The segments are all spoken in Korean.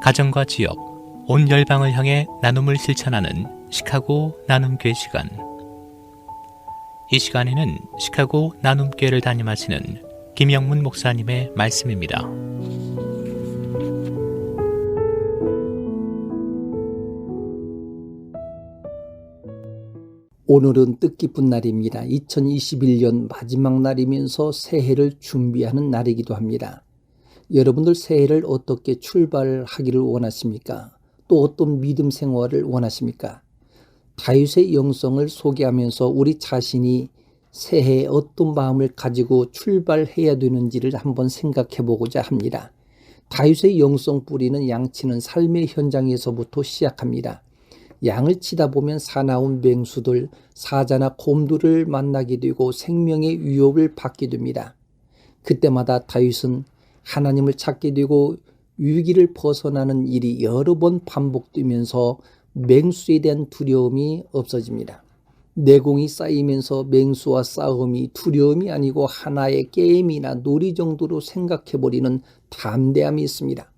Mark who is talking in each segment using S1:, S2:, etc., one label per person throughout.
S1: 가정과 지역, 온 열방을 향해 나눔을 실천하는 시카고 나눔교회 시간. 이 시간에는 시카고 나눔교회를 담임하시는 김영문 목사님의 말씀입니다.
S2: 오늘은 뜻깊은 날입니다. 2021년 마지막 날이면서 새해를 준비하는 날이기도 합니다. 여러분들 새해를 어떻게 출발하기를 원하십니까? 또 어떤 믿음 생활을 원하십니까? 다윗의 영성을 소개하면서 우리 자신이 새해에 어떤 마음을 가지고 출발해야 되는지를 한번 생각해 보고자 합니다. 다윗의 영성 뿌리는 양치는 삶의 현장에서부터 시작합니다. 양을 치다 보면 사나운 맹수들, 사자나 곰들을 만나게 되고 생명의 위협을 받게 됩니다. 그때마다 다윗은 하나님을 찾게 되고 위기를 벗어나는 일이 여러 번 반복되면서 맹수에 대한 두려움이 없어집니다. 내공이 쌓이면서 맹수와 싸움이 두려움이 아니고 하나의 게임이나 놀이 정도로 생각해버리는 담대함이 있습니다.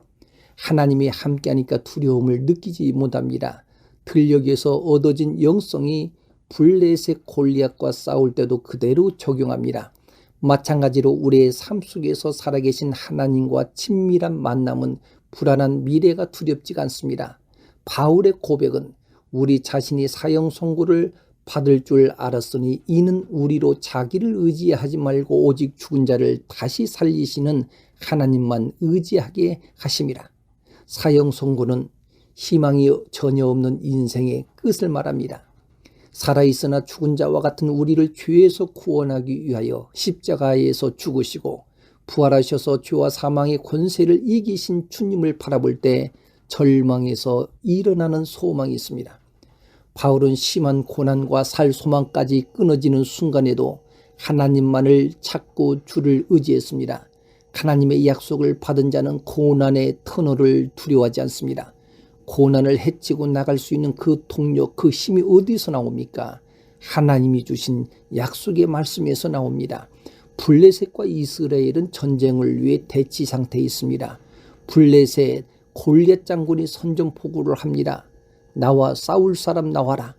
S2: 하나님이 함께하니까 두려움을 느끼지 못합니다. 들녘에서 얻어진 영성이 블레셋 골리앗과 싸울 때도 그대로 적용합니다. 마찬가지로 우리의 삶 속에서 살아계신 하나님과 친밀한 만남은 불안한 미래가 두렵지가 않습니다. 바울의 고백은 우리 자신이 사형 선고를 받을 줄 알았으니 이는 우리로 자기를 의지하지 말고 오직 죽은 자를 다시 살리시는 하나님만 의지하게 하심이라. 사형 선고는 희망이 전혀 없는 인생의 끝을 말합니다. 살아있으나 죽은 자와 같은 우리를 죄에서 구원하기 위하여 십자가에서 죽으시고 부활하셔서 죄와 사망의 권세를 이기신 주님을 바라볼 때 절망에서 일어나는 소망이 있습니다. 바울은 심한 고난과 살 소망까지 끊어지는 순간에도 하나님만을 찾고 주를 의지했습니다. 하나님의 약속을 받은 자는 고난의 터널을 두려워하지 않습니다. 고난을 헤치고 나갈 수 있는 그 동력, 그 힘이 어디서 나옵니까? 하나님이 주신 약속의 말씀에서 나옵니다. 블레셋과 이스라엘은 전쟁을 위해 대치 상태에 있습니다. 블레셋 골리앗 장군이 선전포고를 합니다. 나와 싸울 사람 나와라.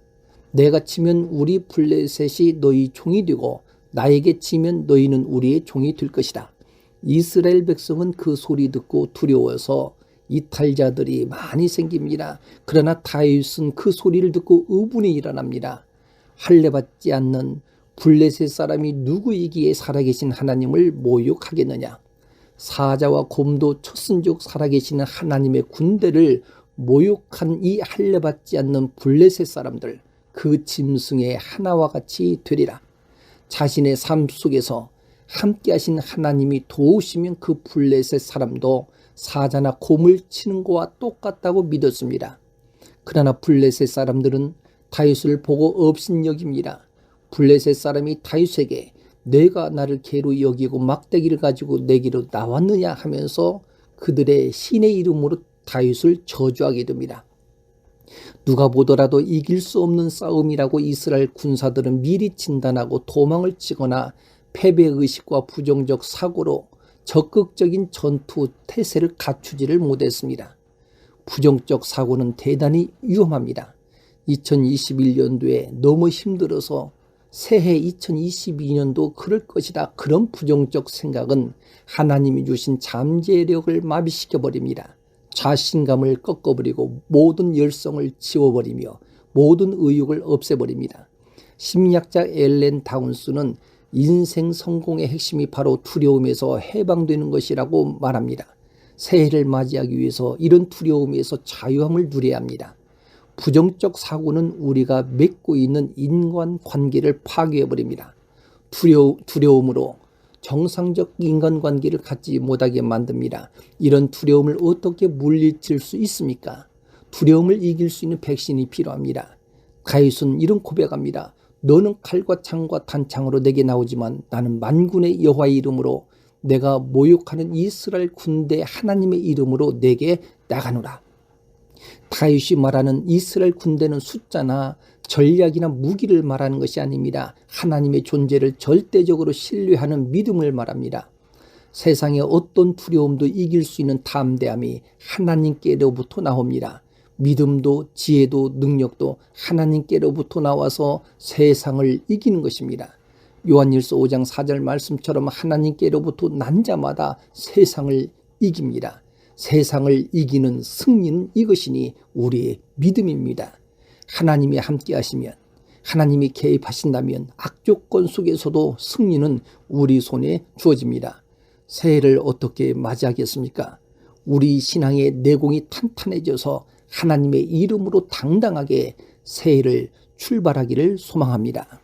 S2: 내가 치면 우리 블레셋이 너희 종이 되고 나에게 치면 너희는 우리의 종이 될 것이다. 이스라엘 백성은 그 소리 듣고 두려워서 이탈자들이 많이 생깁니다. 그러나 다윗은 그 소리를 듣고 의분이 일어납니다. 할례받지 않는 블레셋 사람이 누구이기에 살아계신 하나님을 모욕하겠느냐. 사자와 곰도 초선족 살아계시는 하나님의 군대를 모욕한 이 할례받지 않는 블레셋 사람들, 그 짐승의 하나와 같이 되리라. 자신의 삶 속에서 함께하신 하나님이 도우시면 그 블레셋 사람도 사자나 곰을 치는 것과 똑같다고 믿었습니다. 그러나 블레셋 사람들은 다윗을 보고 업신여깁니다. 블레셋 사람이 다윗에게 내가 나를 개로 여기고 막대기를 가지고 내게로 나왔느냐 하면서 그들의 신의 이름으로 다윗을 저주하게 됩니다. 누가 보더라도 이길 수 없는 싸움이라고 이스라엘 군사들은 미리 진단하고 도망을 치거나 패배의식과 부정적 사고로 적극적인 전투 태세를 갖추지를 못했습니다. 부정적 사고는 대단히 위험합니다. 2021년도에 너무 힘들어서 새해 2022년도 그럴 것이다. 그런 부정적 생각은 하나님이 주신 잠재력을 마비시켜버립니다. 자신감을 꺾어버리고 모든 열성을 지워버리며 모든 의욕을 없애버립니다. 심리학자 엘렌 다운스는 인생 성공의 핵심이 바로 두려움에서 해방되는 것이라고 말합니다. 새해를 맞이하기 위해서 이런 두려움에서 자유함을 누려야 합니다. 부정적 사고는 우리가 맺고 있는 인간관계를 파괴해버립니다. 두려움으로 정상적 인간관계를 갖지 못하게 만듭니다. 이런 두려움을 어떻게 물리칠 수 있습니까? 두려움을 이길 수 있는 백신이 필요합니다. 다윗은 이런 고백합니다. 너는 칼과 창과 단창으로 내게 나오지만 나는 만군의 여호와의 이름으로 내가 모욕하는 이스라엘 군대 하나님의 이름으로 내게 나가노라. 다윗이 말하는 이스라엘 군대는 숫자나 전략이나 무기를 말하는 것이 아닙니다. 하나님의 존재를 절대적으로 신뢰하는 믿음을 말합니다. 세상의 어떤 두려움도 이길 수 있는 담대함이 하나님께로부터 나옵니다. 믿음도 지혜도 능력도 하나님께로부터 나와서 세상을 이기는 것입니다. 요한일서 5장 4절 말씀처럼 하나님께로부터 난 자마다 세상을 이깁니다. 세상을 이기는 승리는 이것이니 우리의 믿음입니다. 하나님이 함께 하시면, 하나님이 개입하신다면 악조건 속에서도 승리는 우리 손에 주어집니다. 새해를 어떻게 맞이하겠습니까? 우리 신앙의 내공이 탄탄해져서 하나님의 이름으로 당당하게 새해를 출발하기를 소망합니다.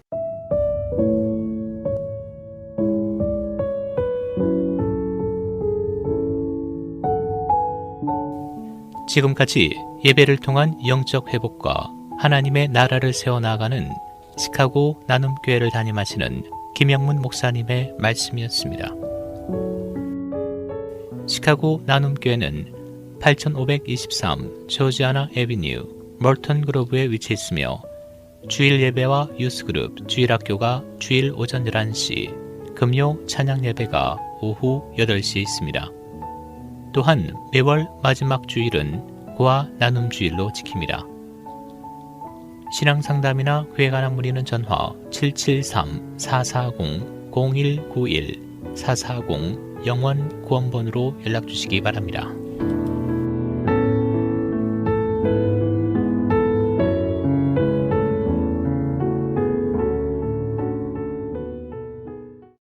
S1: 지금까지 예배를 통한 영적 회복과 하나님의 나라를 세워나가는 시카고 나눔교회를 담임하시는 김영문 목사님의 말씀이었습니다. 시카고 나눔교회는 8523 조지아나 애비뉴 멀턴 그로브에 위치해 있으며 주일 예배와 유스그룹, 주일학교가 주일 오전 11시, 금요 찬양 예배가 오후 8시에 있습니다. 또한 매월 마지막 주일은 고아 나눔 주일로 지킵니다. 신앙 상담이나 교회 관한 문의는 전화 773-440-0191 440 영원 구원번으로 연락 주시기 바랍니다.